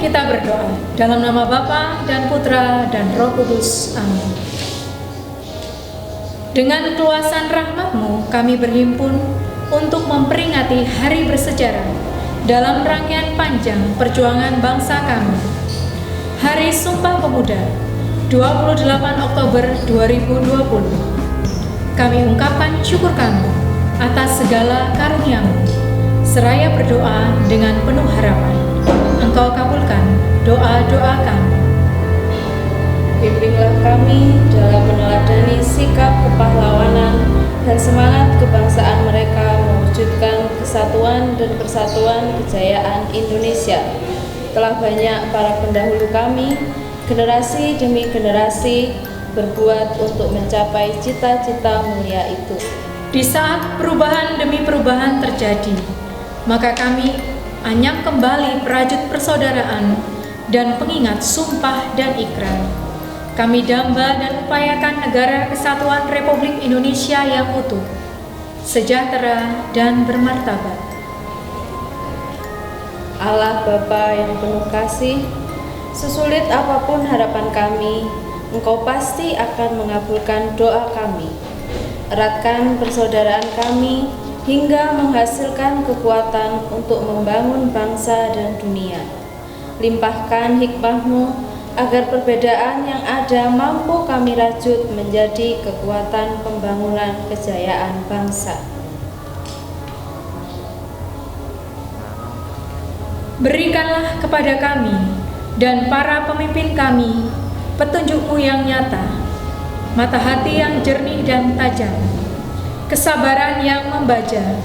kita berdoa dalam nama Bapa dan Putra dan Roh Kudus. Amin. Dengan keluasan rahmat-Mu kami berhimpun untuk memperingati hari bersejarah dalam rangkaian panjang perjuangan bangsa kami. Hari Sumpah Pemuda 28 Oktober 2020. Kami ungkapkan syukur kami atas segala karunia-Mu, seraya berdoa dengan penuh harapan. Engkau kabulkan doa-doa kami. Bimbinglah kami dalam meneladani sikap kepahlawanan dan semangat kebangsaan mereka mewujudkan kesatuan dan persatuan kejayaan Indonesia. Telah banyak para pendahulu kami, generasi demi generasi, berbuat untuk mencapai cita-cita mulia itu. Di saat perubahan demi perubahan terjadi, maka kami anyam kembali perajut persaudaraan dan pengingat sumpah dan ikrar. Kami damba dan upayakan negara kesatuan Republik Indonesia yang utuh, sejahtera dan bermartabat. Allah Bapa yang penuh kasih, sesulit apapun harapan kami, Engkau pasti akan mengabulkan doa kami. Eratkan persaudaraan kami hingga menghasilkan kekuatan untuk membangun bangsa dan dunia. Limpahkan hikmah-Mu agar perbedaan yang ada mampu kami rajut menjadi kekuatan pembangunan kejayaan bangsa. Berikanlah kepada kami dan para pemimpin kami petunjuk-Mu yang nyata, mata hati yang jernih dan tajam, kesabaran yang membaja,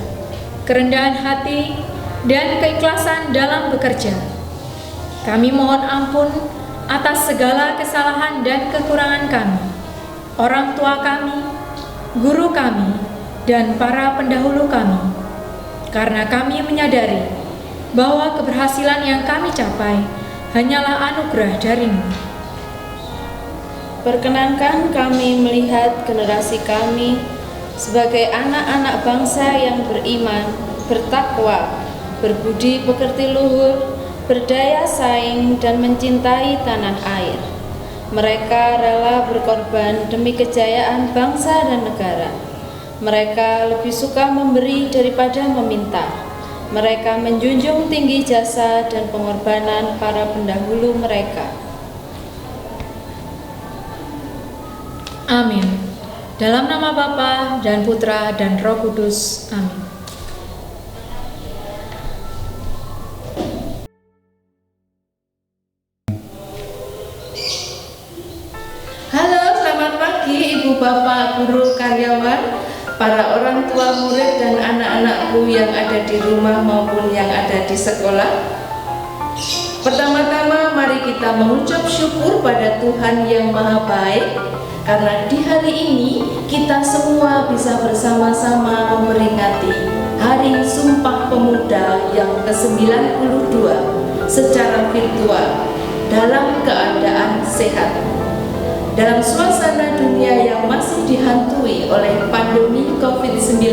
kerendahan hati, dan keikhlasan dalam bekerja. Kami mohon ampun atas segala kesalahan dan kekurangan kami, orang tua kami, guru kami, dan para pendahulu kami, karena kami menyadari bahwa keberhasilan yang kami capai hanyalah anugerah dari-Mu. Perkenankan kami melihat generasi kami sebagai anak-anak bangsa yang beriman, bertakwa, berbudi pekerti luhur, berdaya saing, dan mencintai tanah air. Mereka rela berkorban demi kejayaan bangsa dan negara. Mereka lebih suka memberi daripada meminta. Mereka menjunjung tinggi jasa dan pengorbanan para pendahulu mereka. Amin. Dalam nama Bapa dan Putra dan Roh Kudus. Amin. Halo, selamat pagi Ibu Bapak, guru, karyawan, para orang tua murid dan anak-anakku yang ada di rumah maupun yang ada di sekolah. Pertama-tama mari kita mengucap syukur pada Tuhan yang Maha Baik, karena di hari ini kita semua bisa bersama-sama memperingati Hari Sumpah Pemuda yang ke-92 secara virtual dalam keadaan sehat. Dalam suasana dunia yang masih dihantui oleh pandemi COVID-19,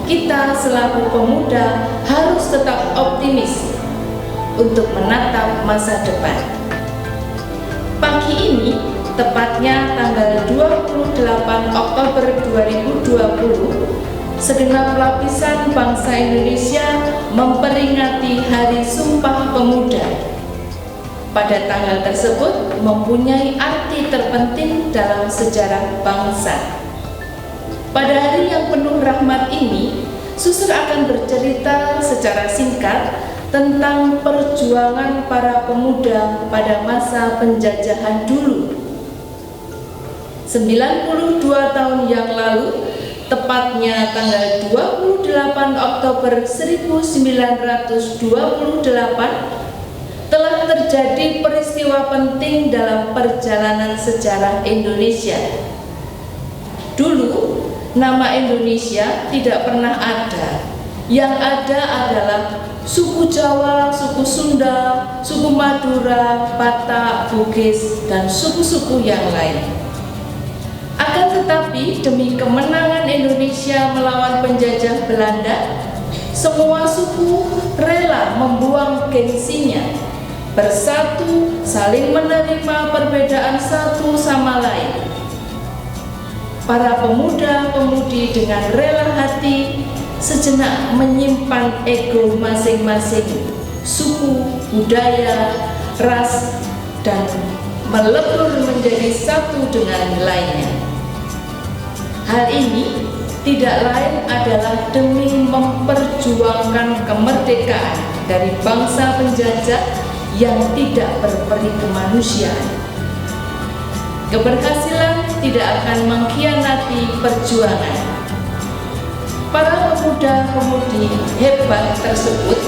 kita selaku pemuda harus tetap optimis untuk menatap masa depan. Pagi ini, tepatnya tanggal 28 Oktober 2020, segenap lapisan bangsa Indonesia memperingati Hari Sumpah Pemuda. Pada tanggal tersebut mempunyai arti terpenting dalam sejarah bangsa. Pada hari yang penuh rahmat ini, Suster akan bercerita secara singkat tentang perjuangan para pemuda pada masa penjajahan dulu. 92 tahun yang lalu, tepatnya tanggal 28 Oktober 1928, telah terjadi peristiwa penting dalam perjalanan sejarah Indonesia. Dulu, nama Indonesia tidak pernah ada. Yang ada adalah suku Jawa, suku Sunda, suku Madura, Batak, Bugis, dan suku-suku yang lain. Akan tetapi, demi kemenangan Indonesia melawan penjajah Belanda, semua suku rela membuang gengsinya bersatu, saling menerima perbedaan satu sama lain. Para pemuda-pemudi dengan rela hati sejenak menyimpan ego masing-masing, suku, budaya, ras, dan melebur menjadi satu dengan lainnya. Hal ini tidak lain adalah demi memperjuangkan kemerdekaan dari bangsa penjajah yang tidak berperi kemanusiaan. Keberhasilan tidak akan mengkhianati perjuangan. Para pemuda-pemudi hebat tersebut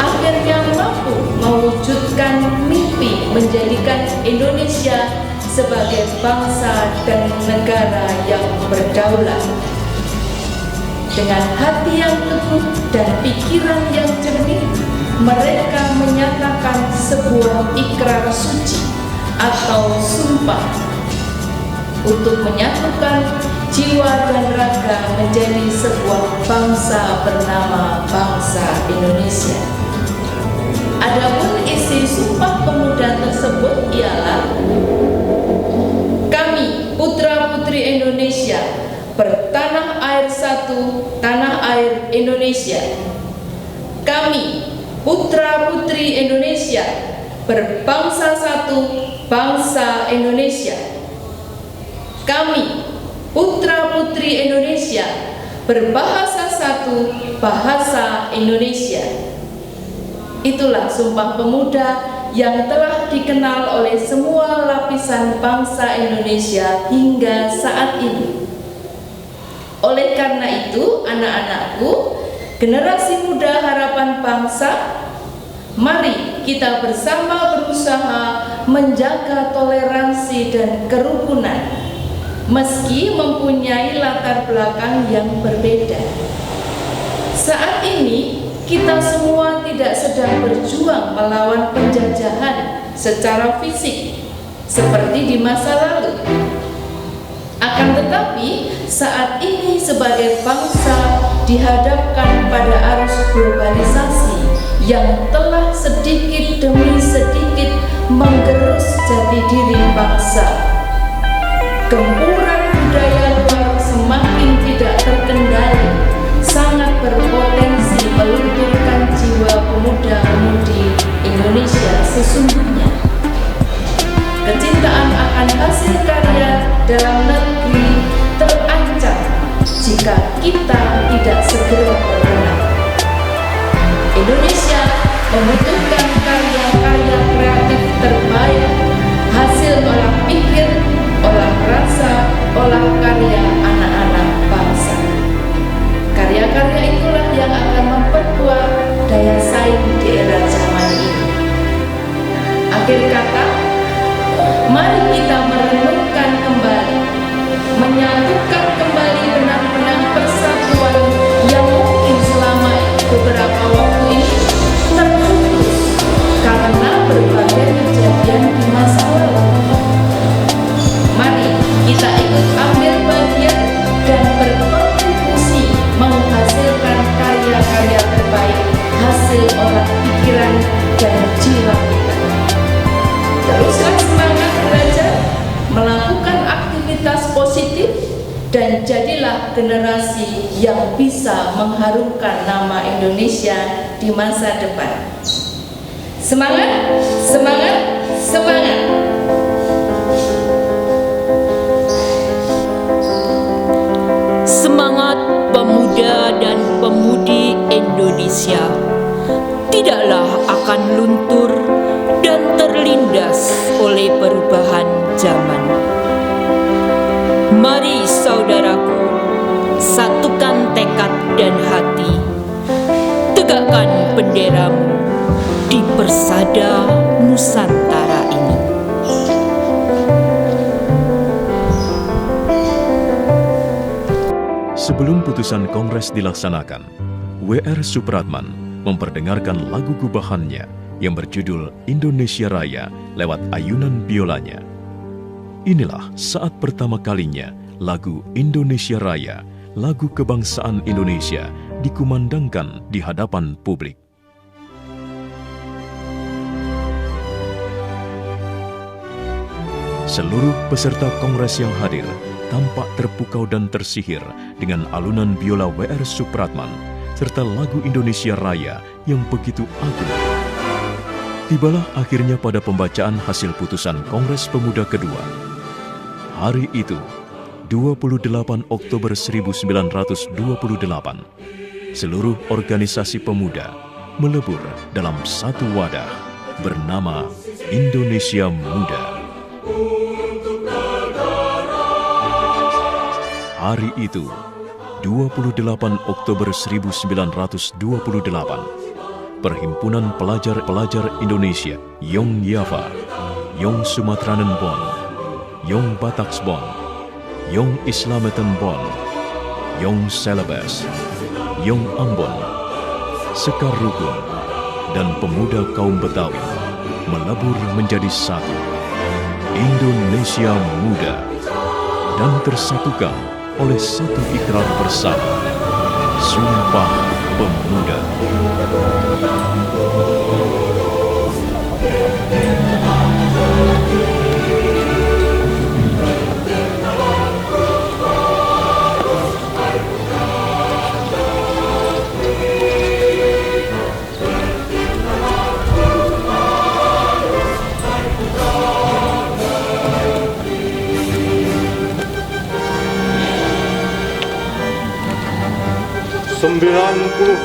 akhirnya mampu mewujudkan mimpi menjadikan Indonesia sebagai bangsa dan negara yang berdaulat. Dengan hati yang teguh dan pikiran yang jernih, mereka menyatakan sebuah ikrar suci atau sumpah untuk menyatukan jiwa dan raga menjadi sebuah bangsa bernama bangsa Indonesia. Adapun isi sumpah pemuda tersebut ialah: kami, putra-putri Indonesia, bertanah air satu, tanah air Indonesia. Kami, putra-putri Indonesia, berbangsa satu, bangsa Indonesia. Kami, putra-putri Indonesia, berbahasa satu, bahasa Indonesia. Itulah Sumpah Pemuda yang telah dikenal oleh semua lapisan bangsa Indonesia hingga saat ini. Oleh karena itu, anak-anakku, generasi muda harapan bangsa, mari kita bersama berusaha menjaga toleransi dan kerukunan, meski mempunyai latar belakang yang berbeda. Saat ini, kita semua tidak sedang berjuang melawan penjajahan secara fisik seperti di masa lalu. Akan tetapi, saat ini sebagai bangsa dihadapkan pada arus globalisasi yang telah sedikit demi sedikit menggerus jati diri bangsa. Gempuran budaya luar semakin tidak terkendali, sangat berpotensi melunturkan jiwa pemuda-pemudi Indonesia sesungguhnya. Kecintaan akan hasil karya dalam negeri terancam jika kita tidak segera bergerak. Indonesia membutuhkan karya-karya kreatif terbaik, hasil olah pikir, olah rasa, olah karya anak-anak bangsa. Karya-karya itulah yang akan memperkuat daya saing di era zaman ini. Akhir kata, mari kita merenungkan kembali, menyatukan kembali benang-benang persatuan yang mungkin selama beberapa waktu ini terputus karena berbagai kejadian di masa lalu. Mari kita ikut ambil bagian dan berkontribusi menghasilkan karya-karya terbaik hasil olah pikiran dan jiwa kita. Teruslah semangat belajar, melakukan aktivitas positif, dan jadilah generasi yang bisa mengharumkan nama Indonesia di masa depan. Semangat, semangat, semangat! Semangat pemuda dan pemudi Indonesia tidaklah akan luntur dan terlindas oleh perubahan zaman. Mari saudaraku, satukan tekad dan hati, tegakkan benderamu di persada Nusantara ini. Sebelum putusan Kongres dilaksanakan, W.R. Supratman memperdengarkan lagu gubahannya yang berjudul Indonesia Raya lewat ayunan biolanya. Inilah saat pertama kalinya lagu Indonesia Raya, lagu kebangsaan Indonesia, dikumandangkan di hadapan publik. Seluruh peserta kongres yang hadir tampak terpukau dan tersihir dengan alunan biola W.R. Supratman serta lagu Indonesia Raya yang begitu agung. Tibalah akhirnya pada pembacaan hasil putusan Kongres Pemuda kedua. Hari itu, 28 Oktober 1928, seluruh organisasi pemuda melebur dalam satu wadah bernama Indonesia Muda. Hari itu, 28 Oktober 1928, Perhimpunan Pelajar-Pelajar Indonesia, Yong Yava, Yong Sumatranen Bon, Yong Bataks Bon, Yong Islameten Bon, Yong Celebes, Yong Ambon, Sekar Rukun, dan pemuda kaum Betawi melebur menjadi satu, Indonesia Muda, dan tersatukan oleh satu ikrar bersama, Sumpah Pemuda.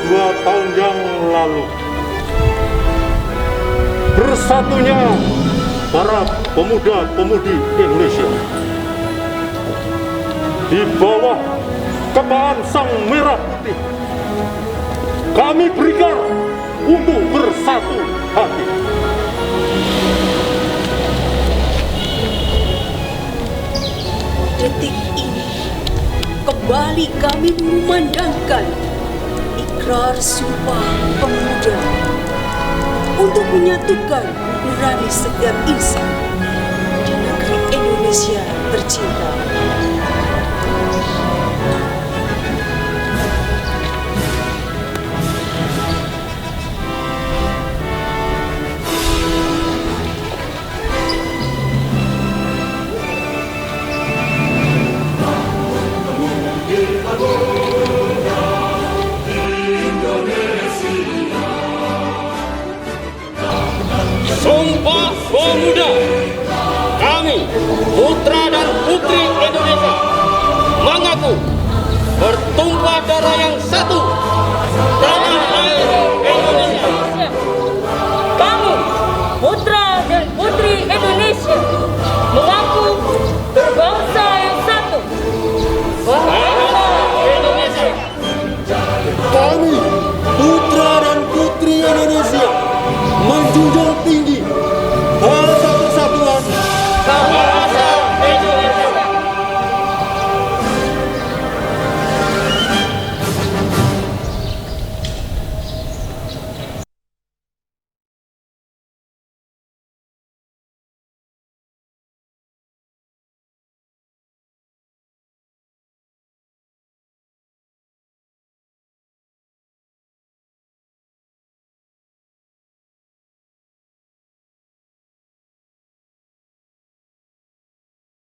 Dua tahun yang lalu, bersatunya para pemuda-pemudi Indonesia di bawah kepaan Sang Merah Putih, kami berikan untuk bersatu hati. Detik ini kembali kami mengumandangkan ikrar Sumpah Pemuda untuk menyatukan nurani setiap insan di negeri Indonesia tercinta. Sumpah Pemuda, kami putra dan putri Indonesia mengaku bertumpah darah yang satu, tanah air Indonesia. Kami putra dan putri Indonesia mengaku berbangsa yang satu, bangsa Indonesia. Kami putra dan putri Indonesia menjunjung